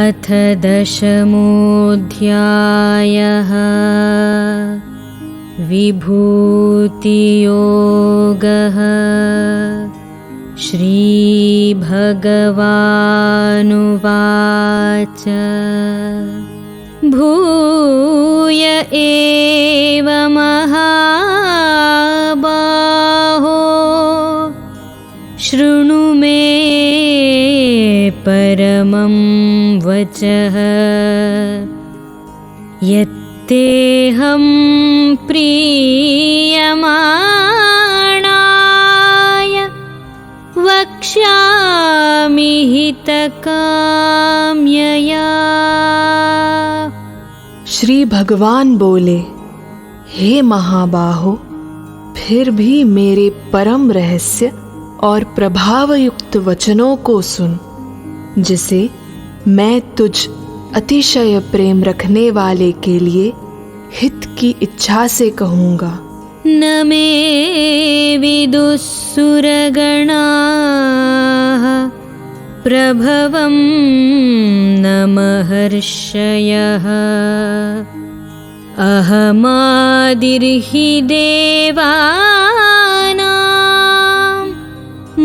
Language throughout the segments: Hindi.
अथ दशमोऽध्यायः विभूतियोगः। श्रीभगवानुवाच भूय एव महाबाहो शृणु मे परमं वचः यत्तेऽहं प्रीयमाणाय वक्ष्यामि हितकाम्यया। श्री भगवान बोले, हे महाबाहो, फिर भी मेरे परम रहस्य और प्रभावयुक्त वचनों को सुन, जिसे मैं तुझ अतिशय प्रेम रखने वाले के लिए हित की इच्छा से कहूँगा। न मे विदुःसुरगणाः प्रभवं न महर्षयः अहमादिर्हि देवानां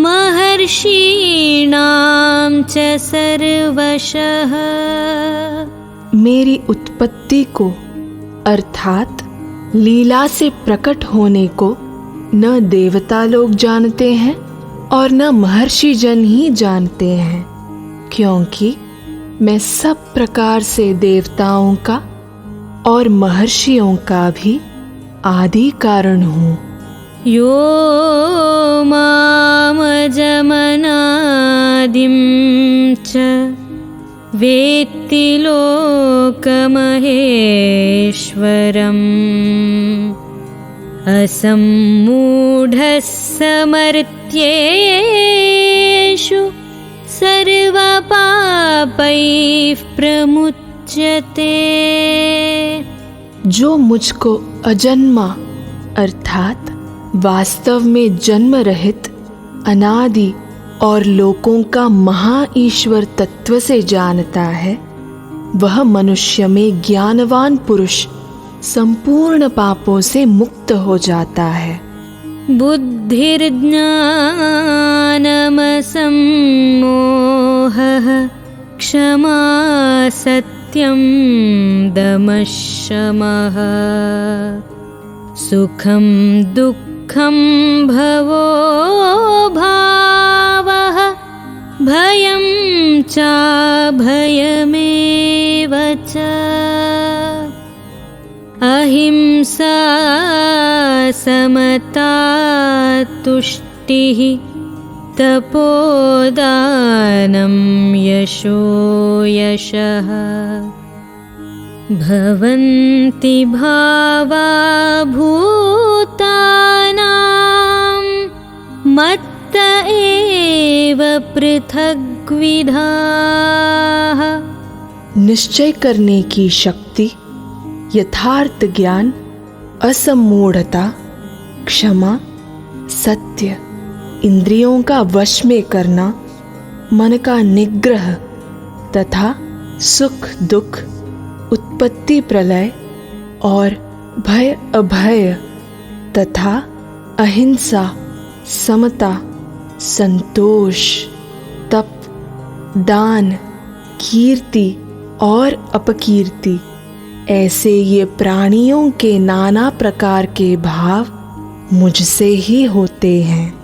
महर्षीणां च सर्वशः। मेरी उत्पत्ति को अर्थात लीला से प्रकट होने को न देवता लोग जानते हैं और न महर्षि जन ही जानते हैं, क्योंकि मैं सब प्रकार से देवताओं का और महर्षियों का भी आदि कारण हूँ। यो मामजमनादिं च वेत्ति लोकमहेश्वरम् असम्मूढः समर्त्येषु सर्वपापैः प्रमुच्यते। जो मुझको अजन्मा अर्थात वास्तव में जन्म रहित अनादि और लोकों का महाईश्वर तत्व से जानता है, वह मनुष्य में ज्ञानवान पुरुष संपूर्ण पापों से मुक्त हो जाता है। बुद्धिर्ज्ञानमसम्मोहः क्षमा सत्यं दमः शमः सुखं दुःखं भवो भावः भयं चाभयमेव च। अहिंसा समता तुष्टिः तपोदानं यशो यशः भवन्ति भावा भूतानां मत्त एव पृथग्विधाः। निश्चय करने की शक्ति, यथार्थ ज्ञान, असम्मूढ़ता, क्षमा, सत्य, इंद्रियों का वश में करना, मन का निग्रह तथा सुख दुख, उत्पत्ति प्रलय और भय अभय तथा अहिंसा, समता, संतोष, तप, दान, कीर्ति और अपकीर्ति, ऐसे ये प्राणियों के नाना प्रकार के भाव मुझसे ही होते हैं।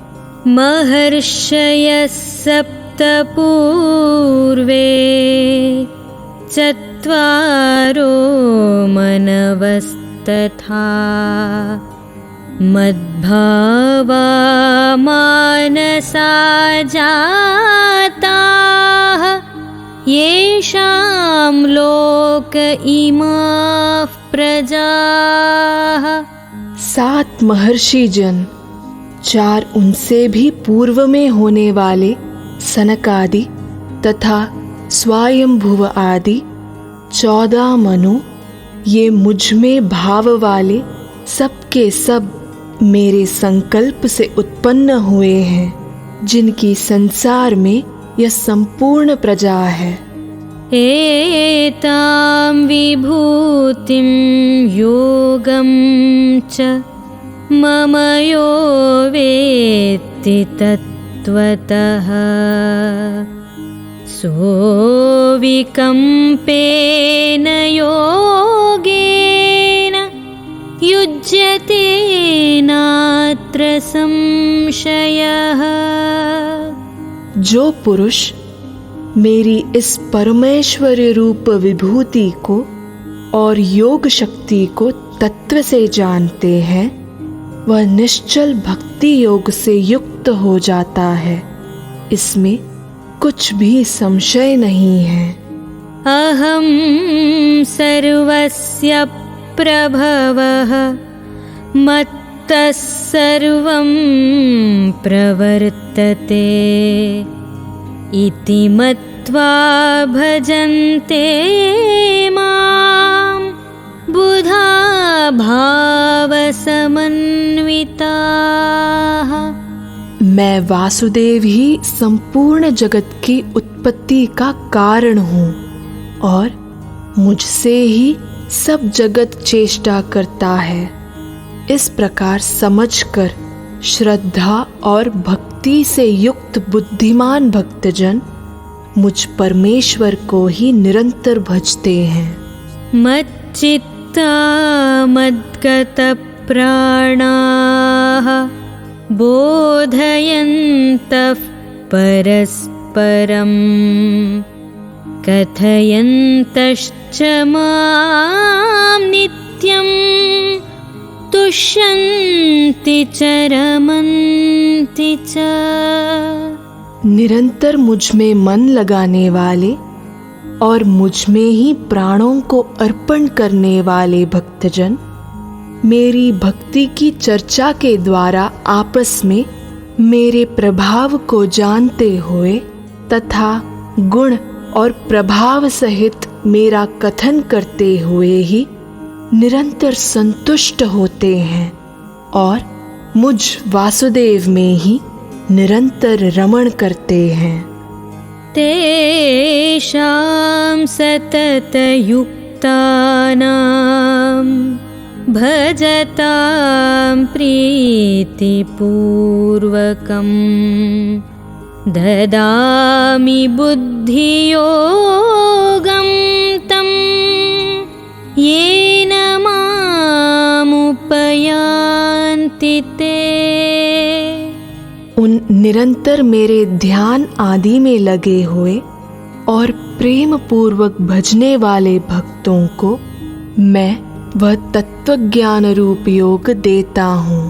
महर्षयः सप्त पूर्वे चत्वारो मनवस्तथा मद्भावा मानसा जाताः येषां लोक इमाः प्रजाः। 7 महर्षि जन, 4 उनसे भी पूर्व में होने वाले सनकादि तथा स्वयंभुव आदि, 14 मनु, ये मुझ में भाव वाले सब के सब मेरे संकल्प से उत्पन्न हुए हैं, जिनकी संसार में यह संपूर्ण प्रजा है। एतां विभूतिं योगं च मम यो वेत्ति तत्त्वतः सोऽविकम्पेन योगेन युज्यते नात्र संशयः। जो पुरुष मेरी इस परमेश्वरी रूप विभूति को और योग शक्ति को तत्व से जानते हैं, वह निश्चल भक्ति योग से युक्त हो जाता है। इसमें कुछ भी संशय नहीं है। अहं सर्वस्य प्रभवः मत्तः सर्वं प्रवर्तते इति मत्वा भजन्ते मां बुधा भावसमन्विताः। मैं वासुदेव ही संपूर्ण जगत की उत्पत्ति का कारण हूँ और मुझसे ही सब जगत चेष्टा करता है। इस प्रकार समझकर श्रद्धा और भक्ति से युक्त बुद्धिमान भक्तजन मुझ परमेश्वर को ही निरंतर भजते हैं। मच्चित्ता मद्गतप्राणाः बोधयन्तः परस्परं कथयन्तश्च मां नित्यं तुष्यन्ति च रमन्ति च। निरंतर मुझ में मन लगाने वाले और मुझ में ही प्राणों को अर्पण करने वाले भक्तजन मेरी भक्ति की चर्चा के द्वारा आपस में मेरे प्रभाव को जानते हुए तथा गुण और प्रभाव सहित मेरा कथन करते हुए ही निरंतर संतुष्ट होते हैं और मुझ वासुदेव में ही निरंतर रमण करते हैं। तेषां सततयुक्तानां भजतां प्रीतिपूर्वकं ददामि बुद्धियोगं तं येन मामुपयान्ति ते। उन निरंतर मेरे ध्यान आदि में लगे हुए और प्रेम पूर्वक भजने वाले भक्तों को मैं वह तत्वज्ञान रूप योग देता हूँ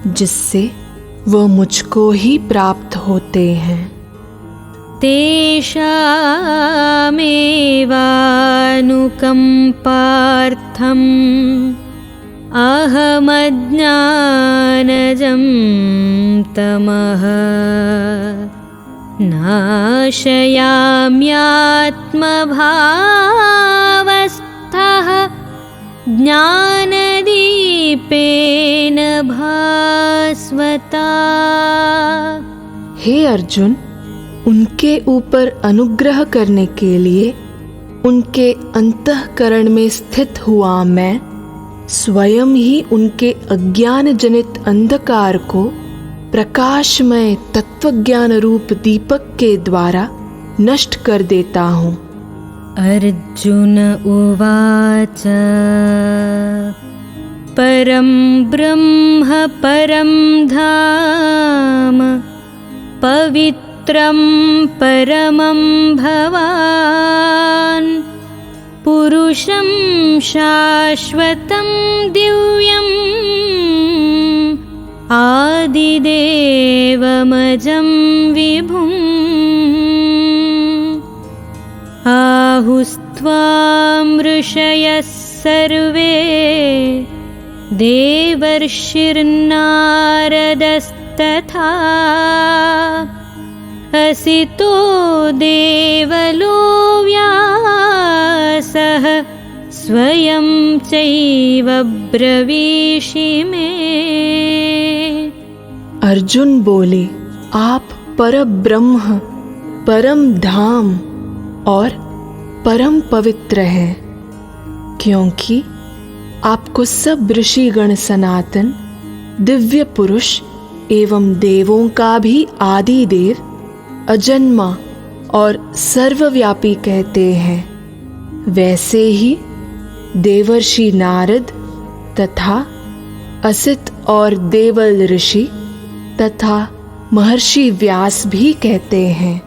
जिससे वह मुझको ही प्राप्त होते हैं। तेषामेवानुकम्पार्थम् अहमज्ञानजं तमः नाशयाम्यात्मभावस्थः ज्ञानदीपेन भास्वता। हे अर्जुन, उनके ऊपर अनुग्रह करने के लिए उनके अंतःकरण में स्थित हुआ मैं स्वयं ही उनके अज्ञान जनित अंधकार को प्रकाशमय तत्वज्ञान रूप दीपक के द्वारा नष्ट कर देता हूँ। अर्जुन उवाच परं ब्रह्म परं धाम पवित्रं परमं भवान् पुरुषं शाश्वतं दिव्यम् आदिदेवमजं विभुम् आहुस्त्वां ऋषयः सर्वे देवर्षिर्नारदस्तथा असितो देवलो व्यासः स्वयं चैव ब्रवीषि मे। अर्जुन बोले, आप परब्रह्म, परम धाम और परम पवित्र हैं, क्योंकि आपको सब ऋषिगण सनातन, दिव्य पुरुष एवं देवों का भी आदि देव, अजन्मा और सर्वव्यापी कहते हैं। वैसे ही देवर्षि नारद तथा असित और देवल ऋषि तथा महर्षि व्यास भी कहते हैं,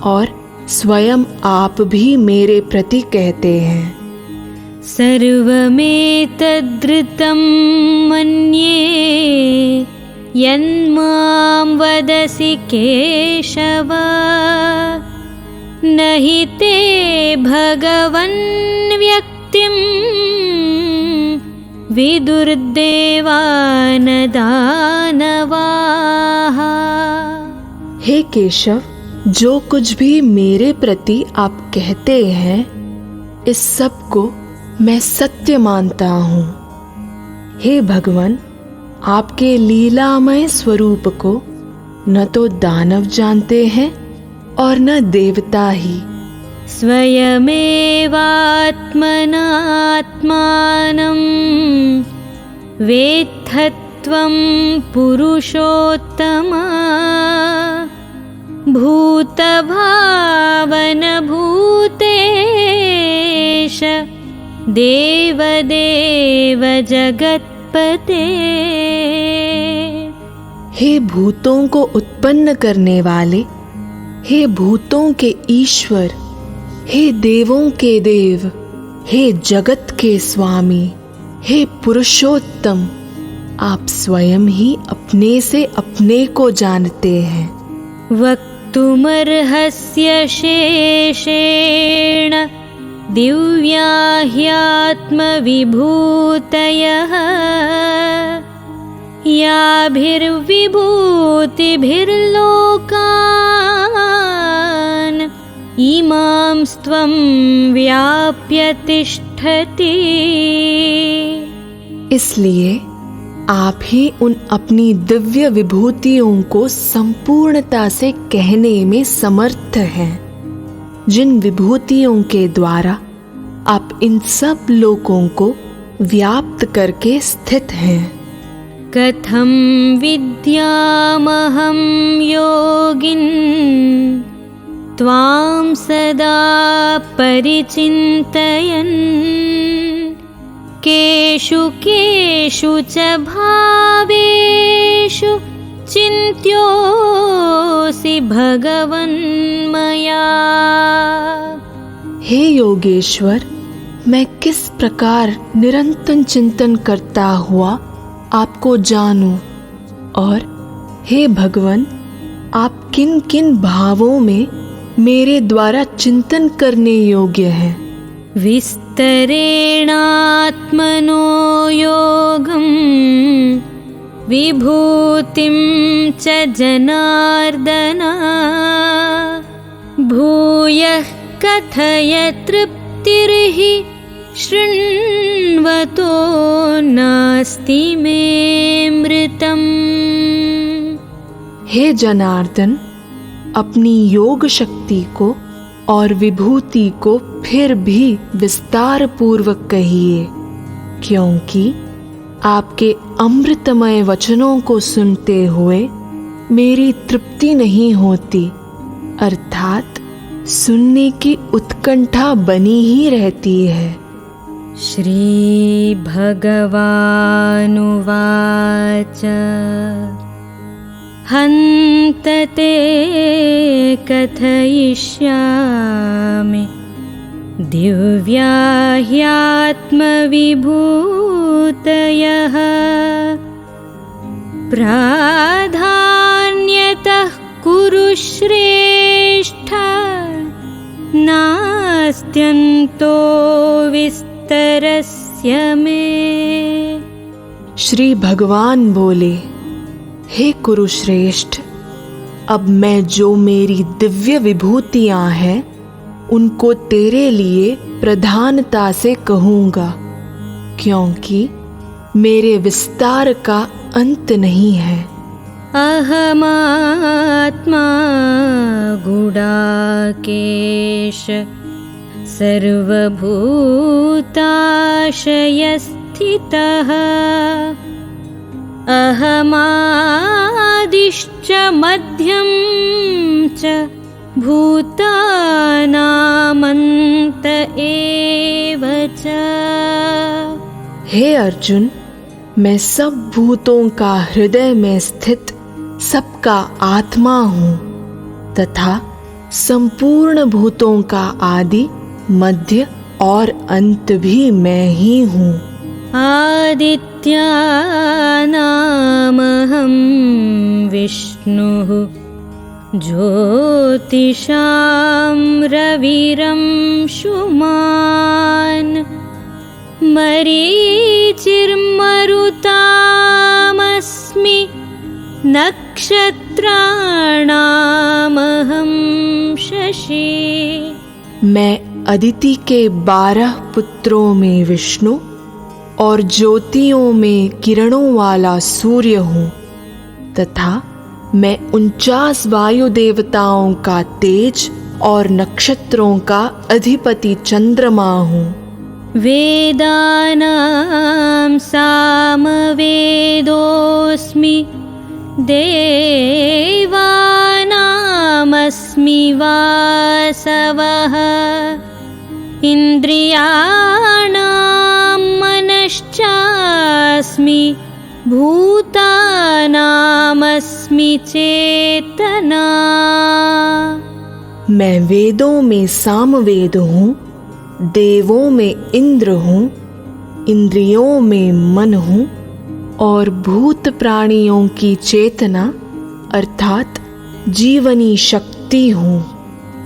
और स्वयं आप भी मेरे प्रति कहते हैं। सर्वमेतद्ऋतं मन्ये यन्मां वदसि केशव, न हि ते भगवन् व्यक्तिं विदुर्देवा न दानवाः। हे केशव, जो कुछ भी मेरे प्रति आप कहते हैं, इस सब को मैं सत्य मानता हूँ। हे भगवान, आपके लीलामय स्वरूप को न तो दानव जानते हैं और न देवता ही। स्वयमेवात्मनात्मानं वेत्थत्वं पुरुषोत्तम, भूतभावनभूतेश देवदेव जगत्पते। हे भूतों को उत्पन्न करने वाले, हे भूतों के ईश्वर, हे देवों के देव, हे जगत के स्वामी, हे पुरुषोत्तम, आप स्वयं ही अपने से अपने को जानते हैं। वक्तुमर्हस्य शेषेण दिव्या ह्यात्मविभूतयः, याभिर्विभूतिभिर्लोकान् इमां त्वं व्याप्य तिष्ठति। इसलिए आप ही उन अपनी दिव्य विभूतियों को संपूर्णता से कहने में समर्थ हैं, जिन विभूतियों के द्वारा आप इन सब लोकों को व्याप्त करके स्थित हैं। कथं विद्यामहं योगिन् त्वां सदा परिचिन्तयन्, केषु केषु च भावेषु चिन्त्योऽसि भगवन्मया। हे योगेश्वर, मैं किस प्रकार निरंतर चिंतन करता हुआ आपको जानूं, और हे भगवान, आप किन किन भावों में मेरे द्वारा चिंतन करने योग्य हैं। विस्तरेणात्मनो योगं विभूतिं च जनार्दन, भूयः कथय तृप्तिर्हि शृण्वतो नास्ति मे मृतम्। हे जनार्दन, अपनी योग शक्ति को और विभूति को फिर भी विस्तार पूर्वक कहिए, क्योंकि आपके अमृतमय वचनों को सुनते हुए मेरी तृप्ति नहीं होती, अर्थात सुनने की उत्कंठा बनी ही रहती है। श्री भगवानुवाच हन्त ते कथयिष्यामि दिव्या ह्यात्मविभूतयः, प्राधान्यतः कुरु श्रेष्ठ, नास्त्यन्तो विस्तरस्य मे। श्री भगवान बोले, हे कुरुश्रेष्ठ, अब मैं जो मेरी दिव्य विभूतियां हैं उनको तेरे लिए प्रधानता से कहूँगा, क्योंकि मेरे विस्तार का अंत नहीं है। अहमात्मा गुडाकेश सर्वभूताशयस्थितः अहमादिश्च मध्यं च भूतानामन्त एव च। हे अर्जुन, मैं सब भूतों का हृदय में स्थित सबका आत्मा हूँ तथा संपूर्ण भूतों का आदि, मध्य और अंत भी मैं ही हूँ। आदित्यानामहं विष्णुः ज्योतिषां रविरंशुमान् मरीचिर्मरुतामस्मि नक्षत्राणामहं शशि। मैं अदिति के 12 पुत्रों में विष्णु और ज्योतियों में किरणों वाला सूर्य हूँ तथा मैं 49 वायु देवताओं का तेज और नक्षत्रों का अधिपति चंद्रमा हूँ। वेदानां सामवेदोऽस्मि देवानामस्मि वासवः इन्द्रियाणां मनश्चास्मि भूतानामस्मि चेतना। मैं वेदों में सामवेद हूँ, देवों में इंद्र हूँ, इंद्रियों में मन हूँ और भूत प्राणियों की चेतना अर्थात जीवनी शक्ति हूँ।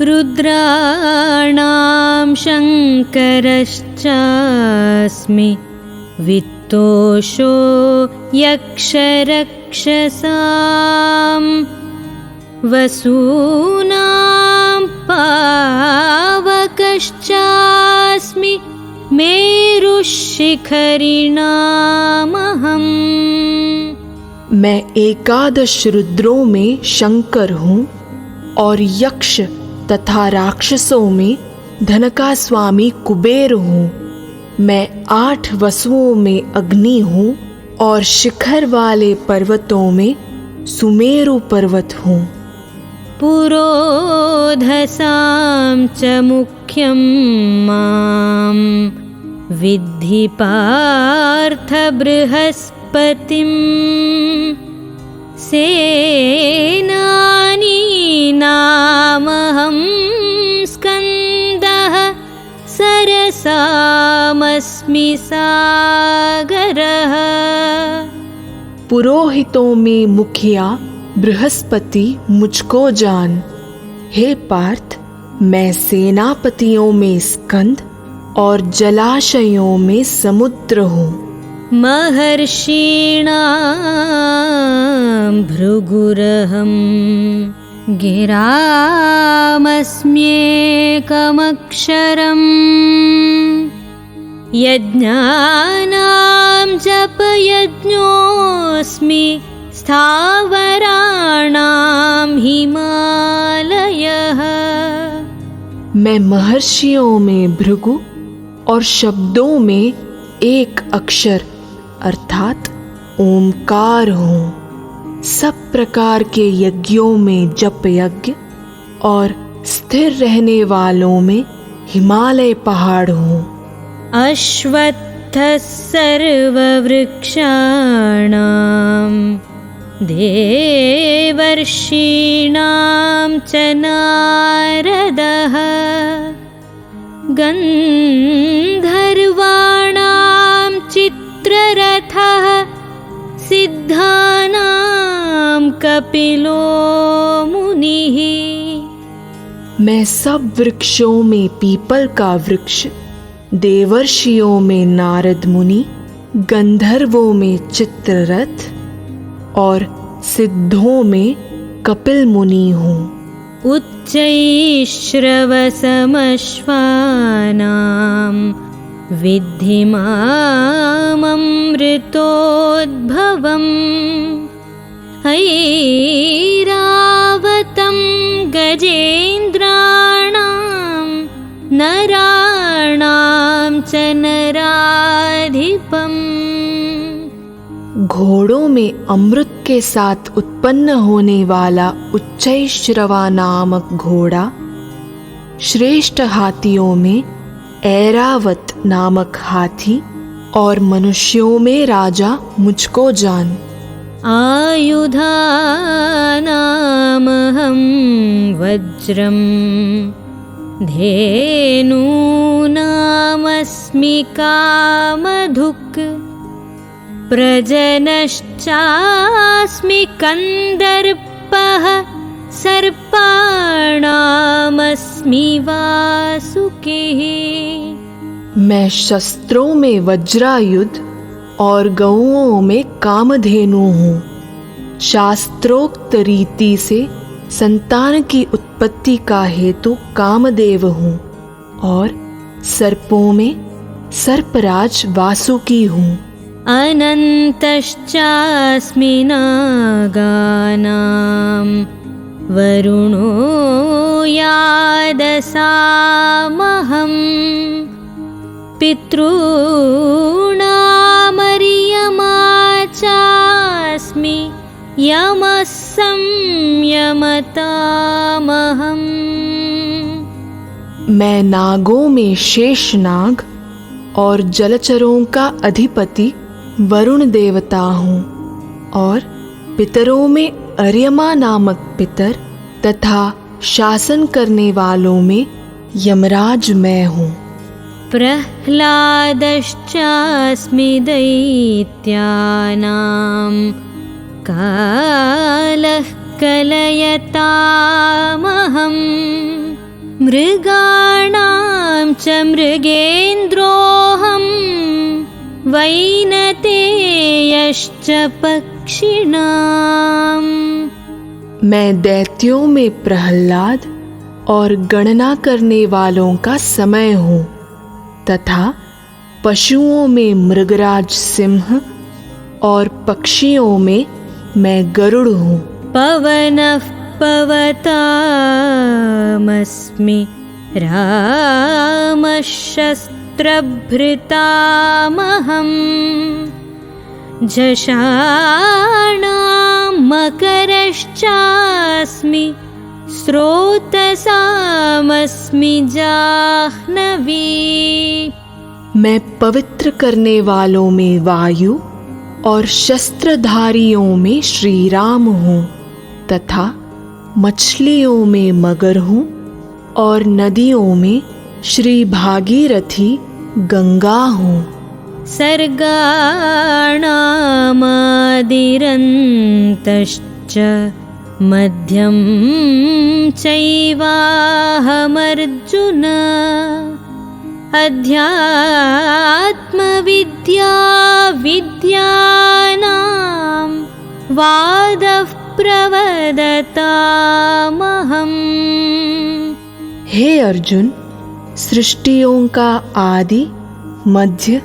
रुद्राणां शङ्करश्चास्मि वित्तोषो यक्षरक्षसां वसूनां पावकश्चास्मि मेरुशिखरिणामहम्। मैं 11 रुद्रों में शंकर हूँ और यक्ष तथा राक्षसों में धन का स्वामी कुबेर हूँ। मैं 8 वसुओं में अग्नि हूँ और शिखर वाले पर्वतों में सुमेरु पर्वत हूँ। पुरोधसां च मुख्यं मां विद्धि पार्थ बृहस्पतिं सेनानीनामहं स्कन्दः सरसामस्मि सागरः। पुरोहितों में मुखिया बृहस्पति मुझको जान। हे पार्थ, मैं सेनापतियों में स्कंद और जलाशयों में समुद्र हूँ। महर्षीणां भृगुरहं गिरामस्म्येकमक्षरम् यज्ञानां जपयज्ञोऽस्मि स्थावराणां हिमालयः। मैं महर्षियों में भृगु और शब्दों में एक अक्षर अर्थात ओमकार हूँ। सब प्रकार के यज्ञों में जप यज्ञ और स्थिर रहने वालों में हिमालय पहाड़ हूँ। अश्वत्थः सर्ववृक्षाणां देवर्षीणां च नारदः गन्धर्वाणां चित्ररथः सिद्धानां कपिलो मुनिः। मैं सब वृक्षों में पीपल का वृक्ष, देवर्षियों में नारद मुनि, गंधर्वों में चित्ररथ और सिद्धों में कपिल मुनि हूँ। उच्चैश्रवसमश्वानां विद्धि माममृतोद्भवम् ऐरावतं गजेन्द्राणां नरा च नराधिपम्। घोड़ों में अमृत के साथ उत्पन्न होने वाला उच्चैश्रवा नामक घोड़ा, श्रेष्ठ हाथियों में ऐरावत नामक हाथी, और मनुष्यों में राजा मुझको जान। आयुधानामहं वज्रम् धेनूनामस्मि कामधुक्। प्रजनश्चास्मि कन्दर्पः सर्पाणामस्मि वासुकिः। मैं शस्त्रों में वज्रायुध और गौओं में कामधेनु हूँ। शास्त्रोक्त रीति से संतान की उत्पत्ति का हेतु कामदेव हूँ, और सर्पों में सर्पराज वासुकी हूँ। अनन्तश्चास्मि नागानां वरुणो यादसामहम्। पितॄणामर्यमा चास्मि यमः संयमतामहम्। मैं नागों में शेषनाग और जलचरों का अधिपति वरुण देवता हूँ, और पितरों में अर्यमा नामक पितर तथा शासन करने वालों में यमराज मैं हूँ। प्रह्लादश्चास्मि दैत्यानां कालः कलयतामहम्। मृगाणां च मृगेन्द्रोऽहं वैनतेयश्च पक्षिणाम्। मैं दैत्यों में प्रहलाद और गणना करने वालों का समय हूँ, तथा पशुओं में मृगराज सिंह और पक्षियों में मैं गरुड़ हूँ। पवनः पवतामस्मि रामः शस्त्रभृतामहम्। झषाणां मकरश्चास्मि स्रोतसामस्मि जाह्नवी। मैं पवित्र करने वालों में वायु और शस्त्रधारियों में श्री राम हूँ, तथा मछलियों में मगर हूँ, और नदियों में श्री भागीरथी गंगा हूँ। सर्गाणामादिरन्तश्च मध्यं चैवाहमर्जुन। अध्यात्मविद्या विद्यानां वादः प्रवदतामहम्। हे अर्जुन, सृष्टियों का आदि, मध्य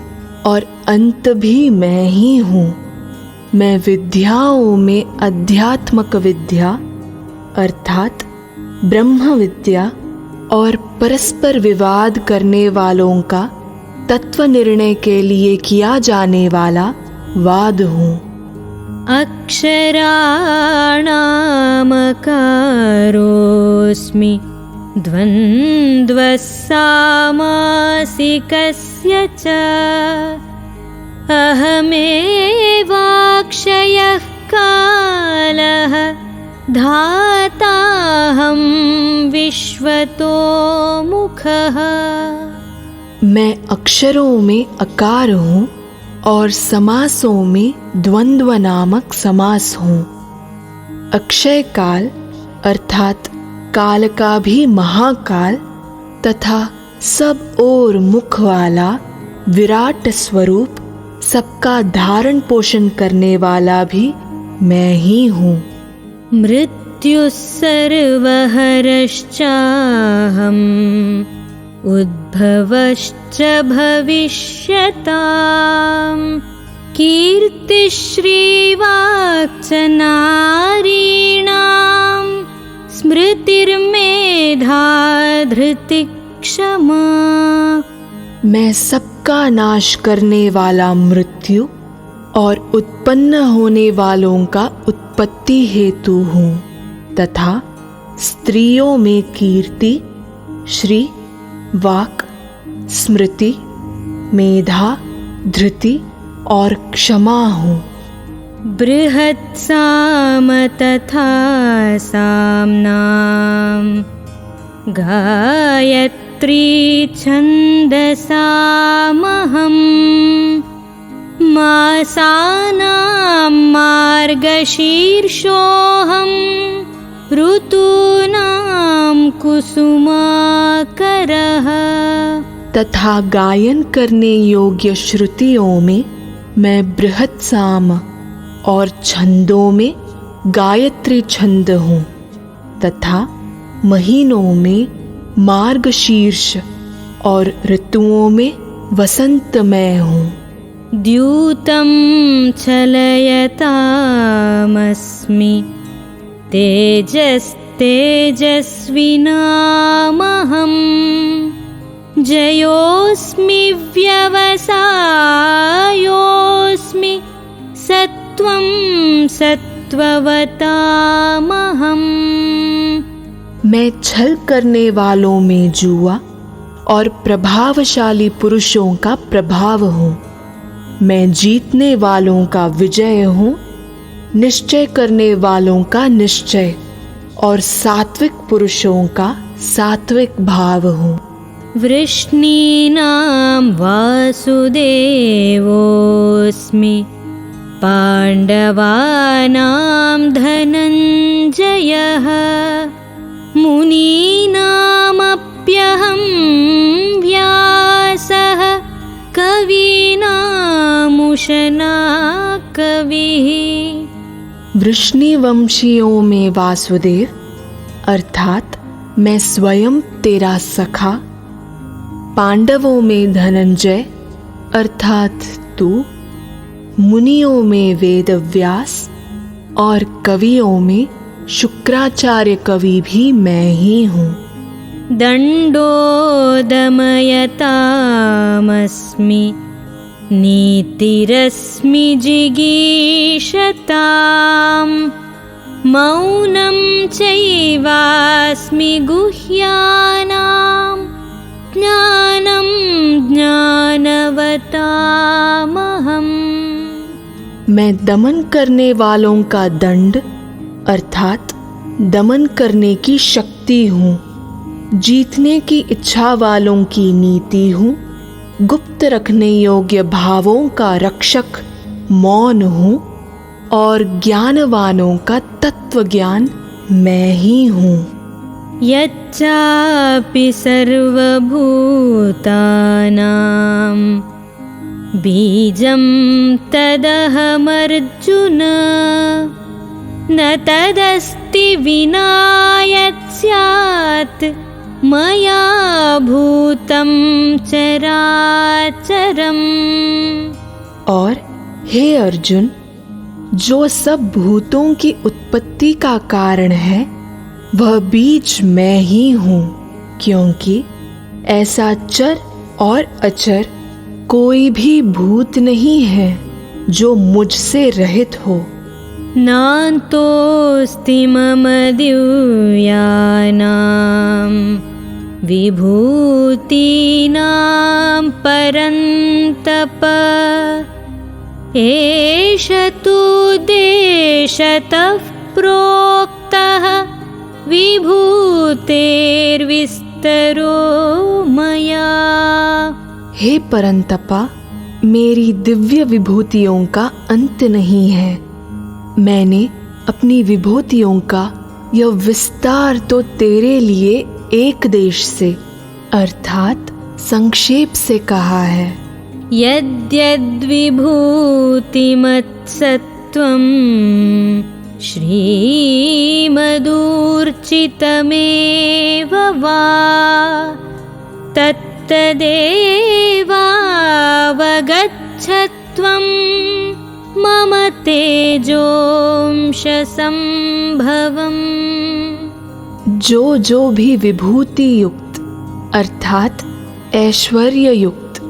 और अंत भी मैं ही हूँ। मैं विद्याओं में अध्यात्मक विद्या अर्थात ब्रह्म विद्या और परस्पर विवाद करने वालों का तत्व निर्णय के लिए किया जाने वाला वाद हूँ। अक्षराणामकारोऽस्मि द्वन्द्वः सामासिकस्य च। अहमेवाक्षयः कालः धाताहं विश्वतो मुखः। मैं अक्षरों में अकार हूँ और समासों में द्वंद्व नामक समास हूँ। अक्षय काल अर्थात काल का भी महाकाल तथा सब ओर मुख वाला विराट स्वरूप, सबका धारण पोषण करने वाला भी मैं ही हूँ। मृत्युः सर्वहरश्चाहम् उद्भवश्च भविष्यताम्। कीर्तिश्रीवाक्च नारीणां स्मृतिर्मेधा धृतिः क्षमा। मैं सब सबका नाश करने वाला मृत्यु और उत्पन्न होने वालों का उत्पत्ति हेतु हूँ, तथा स्त्रियों में कीर्ति, श्री, वाक, स्मृति, मेधा, धृति और क्षमा हूँ। बृहत्साम तथा साम्नाम गायत्री छन्दसामहम् मासानां मार्गशीर्षोऽहम् ऋतूनां कुसुमाकरः। तथा गायन करने योग्य श्रुतियों में मैं बृहत् साम और छंदों में गायत्री छंद हूँ, तथा महीनों में मार्गशीर्ष और ऋतुओं में वसंत मैं हूँ। द्यूतं छलयतामस्मि तेजस्तेजस्विनामहम् जयोऽस्मि व्यवसायोऽस्मि सत्त्वं सत्त्ववतामहम्। मैं छल करने वालों में जुआ और प्रभावशाली पुरुषों का प्रभाव हूँ। मैं जीतने वालों का विजय हूँ, निश्चय करने वालों का निश्चय और सात्विक पुरुषों का सात्विक भाव हूँ। वृष्णीनां वासुदेवोऽस्मि पाण्डवानां धनञ्जयः मुनीनामप्यहं व्यासः कवीनामुशना कविः। वृष्णिवंशियों में वासुदेव अर्थात मैं स्वयं तेरा सखा, पांडवों में धनंजय अर्थात तू, मुनियों में वेदव्यास और कवियों में शुक्राचार्य कवि भी मैं ही हूँ। दण्डो दमयतामस्मि नीतिरस्मि जिगीषताम् मौनं चैवास्मि गुह्यानां ज्ञानं ज्ञानवतामहम्। मैं दमन करने वालों का दंड अर्थात दमन करने की शक्ति हूँ, जीतने की इच्छा वालों की नीति हूँ, गुप्त रखने योग्य भावों का रक्षक मौन हूँ और ज्ञानवानों का तत्व ज्ञान मैं ही हूँ। यच्चापि सर्वभूतानां बीजं तदहमर्जुन न तदस्ति विना यत् स्यात् मया भूतं चराचरम्। और हे अर्जुन, जो सब भूतों की उत्पत्ति का कारण है वह बीज मैं ही हूँ, क्योंकि ऐसा चर और अचर कोई भी भूत नहीं है जो मुझसे रहित हो। नान्तोऽस्ति मम दिव्यानां विभूतीनां परन्तप एष तु देशतः प्रोक्तः विभूतेर्विस्तरो मया। हे परंतपा, मेरी दिव्य विभूतियों का अंत नहीं है। मैंने अपनी विभूतियों का यह विस्तार तो तेरे लिए एक देश से अर्थात संक्षेप से कहा है। यद्यद्विभूतिमत्सत्त्वं श्रीमदूर्चितमेव वा तत्तदेवावगच्छत्वं मम तेजोंश संभवम्। जो भी विभूति युक्त अर्थात ऐश्वर्य युक्त,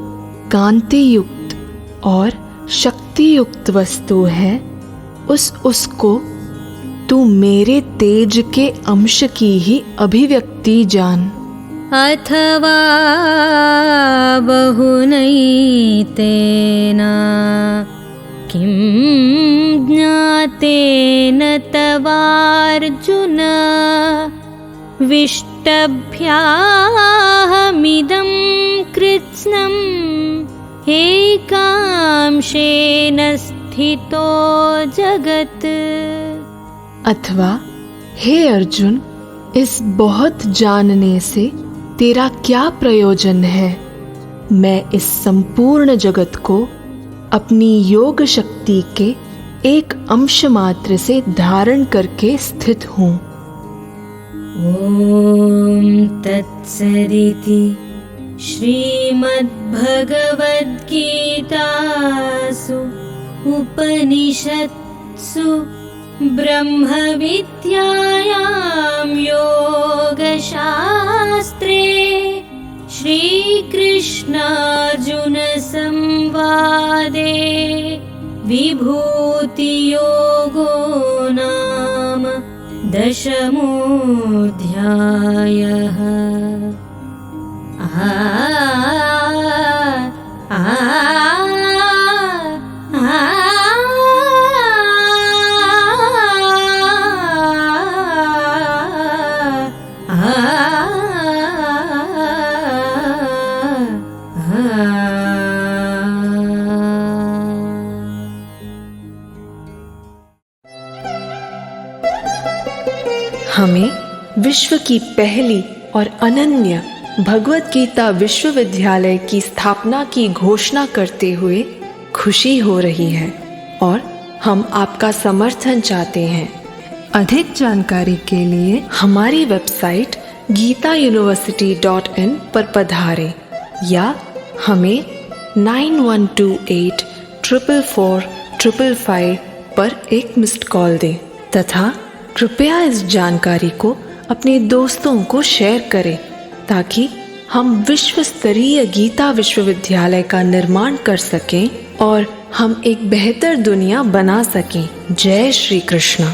कांति युक्त और शक्ति युक्त वस्तु है, उसको तू मेरे तेज के अंश की ही अभिव्यक्ति जान। अथवा बहुनैतेन किं ज्ञातेन तवार्जुन विष्टभ्याहमिदं कृत्स्नम् एकांशेन स्थितो जगत्। अथवा हे अर्जुन, इस बहुत जानने से तेरा क्या प्रयोजन है? मैं इस संपूर्ण जगत को अपनी योग शक्ति के एक अंश मात्र से धारण करके स्थित हूँ। ओम तत्सदिति श्रीमद्भगवद्गीतासु उपनिषत्सु ब्रह्मविद्यायां योगशास्त्रे श्रीकृष्णार्जुनसंवादे विभूतियोगो नाम दशमोऽध्यायः। हमें विश्व की पहली और अनन्य भगवत गीता विश्वविद्यालय की स्थापना की घोषणा करते हुए खुशी हो रही है और हम आपका समर्थन चाहते हैं। अधिक जानकारी के लिए हमारी वेबसाइट gitauniversity.in पर पधारें या हमें 9128444555 पर एक मिस्ड कॉल दें तथा कृपया इस जानकारी को अपने दोस्तों को शेयर करें ताकि हम विश्व स्तरीय गीता विश्वविद्यालय का निर्माण कर सकें और हम एक बेहतर दुनिया बना सकें। जय श्री कृष्ण।